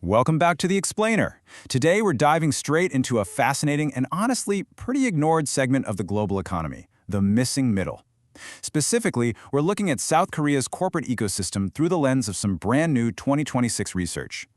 Welcome back to The Explainer. Today we're diving straight into a fascinating and honestly pretty ignored segment of the global economy, the missing middle. Specifically, we're looking at South Korea's corporate ecosystem through the lens of some brand new 2026 research.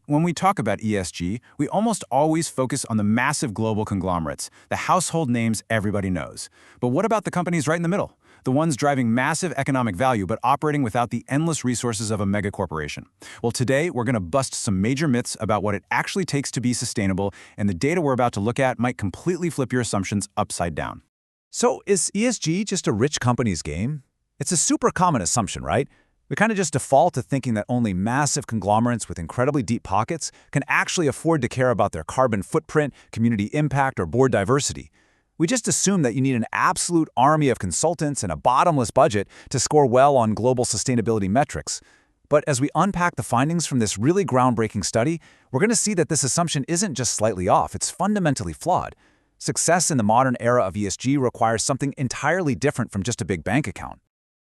When we talk about ESG, we almost always focus on the massive global conglomerates, the household names everybody knows. But what about the companies right in the middle? The ones driving massive economic value but operating without the endless resources of a mega corporation. Well, today we're going to bust some major myths about what it actually takes to be sustainable, and the data we're about to look at might completely flip your assumptions upside down. So is ESG just a rich company's game? It's a super common assumption, right? We kind of just default to thinking that only massive conglomerates with incredibly deep pockets can actually afford to care about their carbon footprint, community impact, or board diversity. We just assume that you need an absolute army of consultants and a bottomless budget to score well on global sustainability metrics. But as we unpack the findings from this really groundbreaking study, we're going to see that this assumption isn't just slightly off, it's fundamentally flawed. Success in the modern era of ESG requires something entirely different from just a big bank account.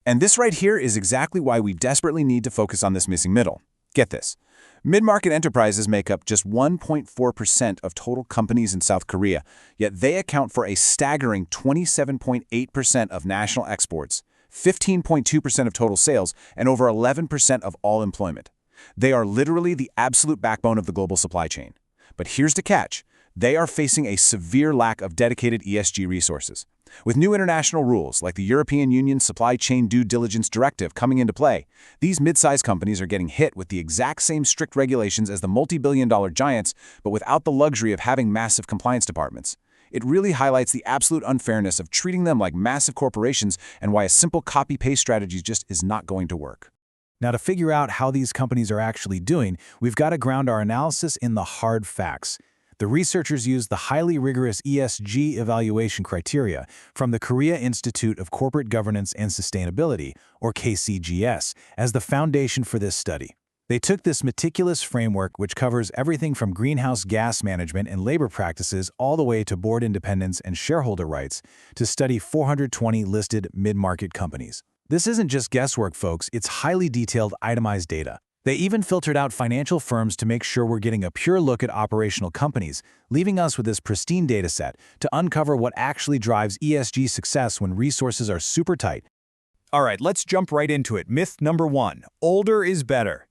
And this right here is exactly why we desperately need to focus on this missing middle. Get this. Mid-market enterprises make up just 1.4% of total companies in South Korea, yet they account for a staggering 27.8% of national exports, 15.2% of total sales, and over 11% of all employment. They are literally the absolute backbone of the global supply chain. But here's the catch. They are facing a severe lack of dedicated ESG resources. With new international rules like the European Union Supply Chain Due Diligence Directive coming into play, these mid-sized companies are getting hit with the exact same strict regulations as the multi-billion-dollar giants, but without the luxury of having massive compliance departments. It really highlights the absolute unfairness of treating them like massive corporations and why a simple copy-paste strategy just is not going to work. Now, to figure out how these companies are actually doing, we've got to ground our analysis in the hard facts. The researchers used the highly rigorous ESG evaluation criteria from the Korea Institute of Corporate Governance and Sustainability, or KCGS, as the foundation for this study. They took this meticulous framework, which covers everything from greenhouse gas management and labor practices all the way to board independence and shareholder rights, to study 420 listed mid-market companies. This isn't just guesswork, folks, it's highly detailed, itemized data. They even filtered out financial firms to make sure we're getting a pure look at operational companies, leaving us with this pristine dataset to uncover what actually drives ESG success when resources are super tight. All right, let's jump right into it. Myth number 1, older is better.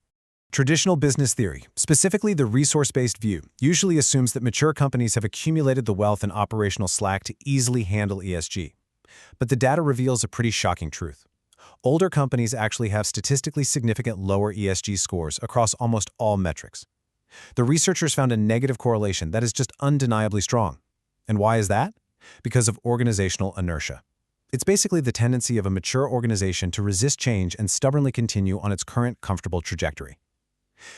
Traditional business theory, specifically the resource-based view, usually assumes that mature companies have accumulated the wealth and operational slack to easily handle ESG. But the data reveals a pretty shocking truth. Older companies actually have statistically significant lower ESG scores across almost all metrics. The researchers found a negative correlation that is just undeniably strong. And why is that? Because of organizational inertia. It's basically the tendency of a mature organization to resist change and stubbornly continue on its current comfortable trajectory.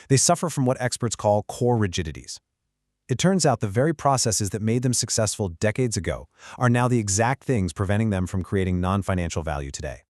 They suffer from what experts call core rigidities. It turns out the very processes that made them successful decades ago are now the exact things preventing them from creating non-financial value today.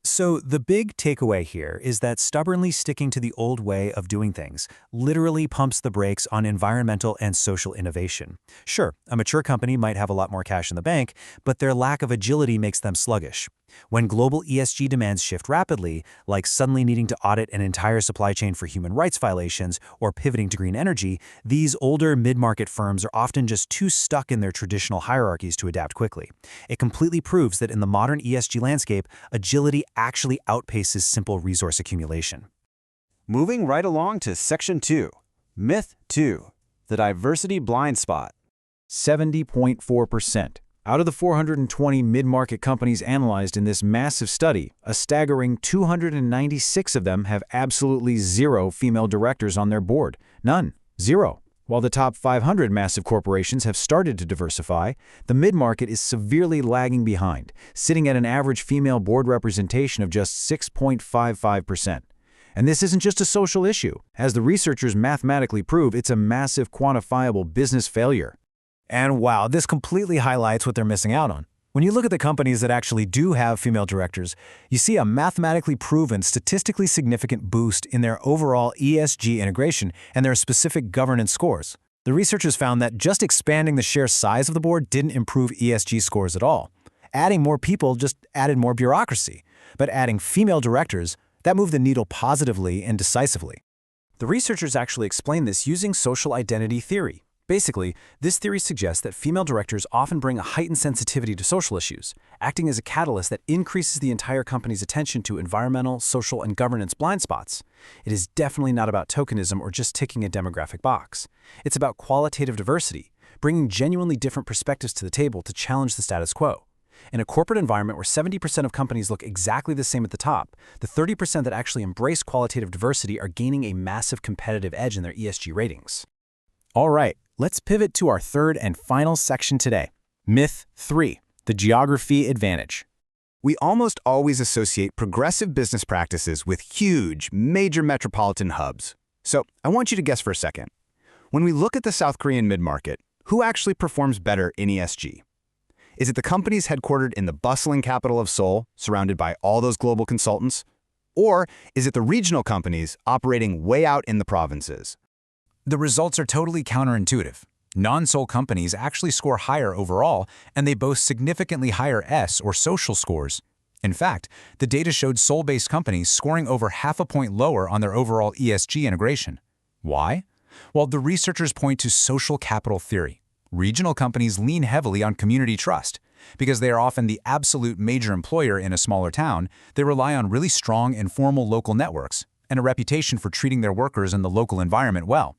So the big takeaway here is that stubbornly sticking to the old way of doing things literally pumps the brakes on environmental and social innovation. Sure, a mature company might have a lot more cash in the bank, but their lack of agility makes them sluggish. When global ESG demands shift rapidly, like suddenly needing to audit an entire supply chain for human rights violations or pivoting to green energy, these older mid-market firms are often just too stuck in their traditional hierarchies to adapt quickly. It completely proves that in the modern ESG landscape, agility actually outpaces simple resource accumulation. Moving right along to Section 2. Myth 2. The diversity blind spot. 70.4%. Out of the 420 mid-market companies analyzed in this massive study, a staggering 296 of them have absolutely zero female directors on their board. None. Zero. While the top 500 massive corporations have started to diversify, the mid-market is severely lagging behind, sitting at an average female board representation of just 6.55%. And this isn't just a social issue. As the researchers mathematically prove, it's a massive quantifiable business failure. And wow, this completely highlights what they're missing out on. When you look at the companies that actually do have female directors, you see a mathematically proven, statistically significant boost in their overall ESG integration and their specific governance scores. The researchers found that just expanding the sheer size of the board didn't improve ESG scores at all. Adding more people just added more bureaucracy. But adding female directors, that moved the needle positively and decisively. The researchers actually explain this using social identity theory. Basically, this theory suggests that female directors often bring a heightened sensitivity to social issues, acting as a catalyst that increases the entire company's attention to environmental, social, and governance blind spots. It is definitely not about tokenism or just ticking a demographic box. It's about qualitative diversity, bringing genuinely different perspectives to the table to challenge the status quo. In a corporate environment where 70% of companies look exactly the same at the top, the 30% that actually embrace qualitative diversity are gaining a massive competitive edge in their ESG ratings. All right, let's pivot to our third and final section today. Myth 3, the geography advantage. We almost always associate progressive business practices with huge, major metropolitan hubs. So I want you to guess for a second. When we look at the South Korean mid-market, who actually performs better in ESG? Is it the companies headquartered in the bustling capital of Seoul, surrounded by all those global consultants? Or is it the regional companies operating way out in the provinces? The results are totally counterintuitive. Non-Seoul companies actually score higher overall, and they boast significantly higher S or social scores. In fact, the data showed Seoul-based companies scoring over half a point lower on their overall ESG integration. Why? Well, the researchers point to social capital theory. Regional companies lean heavily on community trust. Because they are often the absolute major employer in a smaller town, they rely on really strong and formal local networks and a reputation for treating their workers in the local environment well.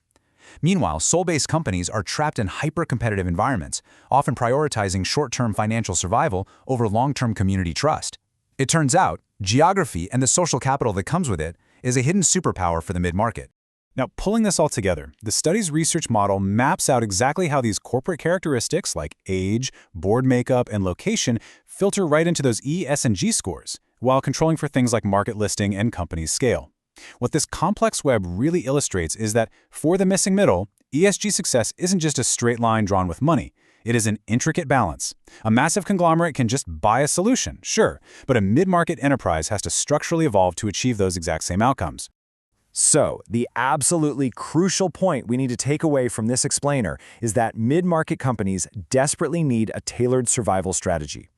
Meanwhile, Seoul-based companies are trapped in hyper-competitive environments, often prioritizing short-term financial survival over long-term community trust. It turns out, geography and the social capital that comes with it is a hidden superpower for the mid-market. Now, pulling this all together, the study's research model maps out exactly how these corporate characteristics like age, board makeup, and location filter right into those E, S, and G scores, while controlling for things like market listing and company scale. What this complex web really illustrates is that, for the missing middle, ESG success isn't just a straight line drawn with money. It is an intricate balance. A massive conglomerate can just buy a solution, sure, but a mid-market enterprise has to structurally evolve to achieve those exact same outcomes. So, the absolutely crucial point we need to take away from this explainer is that mid-market companies desperately need a tailored survival strategy.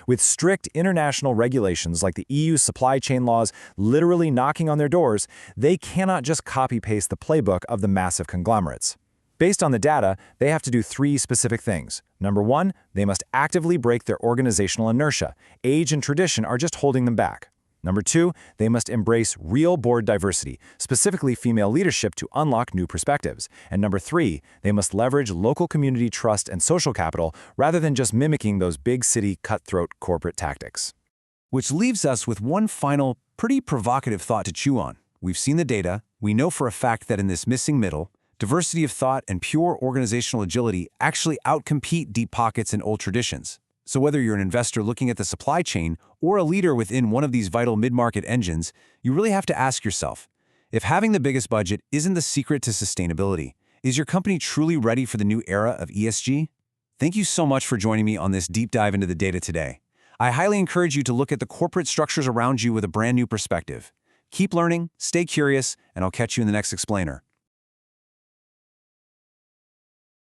With strict international regulations like the EU supply chain laws literally knocking on their doors, they cannot just copy-paste the playbook of the massive conglomerates. Based on the data, they have to do 3 specific things. Number 1, they must actively break their organizational inertia. Age and tradition are just holding them back. Number 2, they must embrace real board diversity, specifically female leadership, to unlock new perspectives. And number 3, they must leverage local community trust and social capital rather than just mimicking those big city cutthroat corporate tactics. Which leaves us with one final, pretty provocative thought to chew on. We've seen the data. We know for a fact that in this missing middle, diversity of thought and pure organizational agility actually outcompete deep pockets and old traditions. So whether you're an investor looking at the supply chain or a leader within one of these vital mid-market engines, you really have to ask yourself, if having the biggest budget isn't the secret to sustainability, is your company truly ready for the new era of ESG? Thank you so much for joining me on this deep dive into the data today. I highly encourage you to look at the corporate structures around you with a brand new perspective. Keep learning, stay curious, and I'll catch you in the next explainer.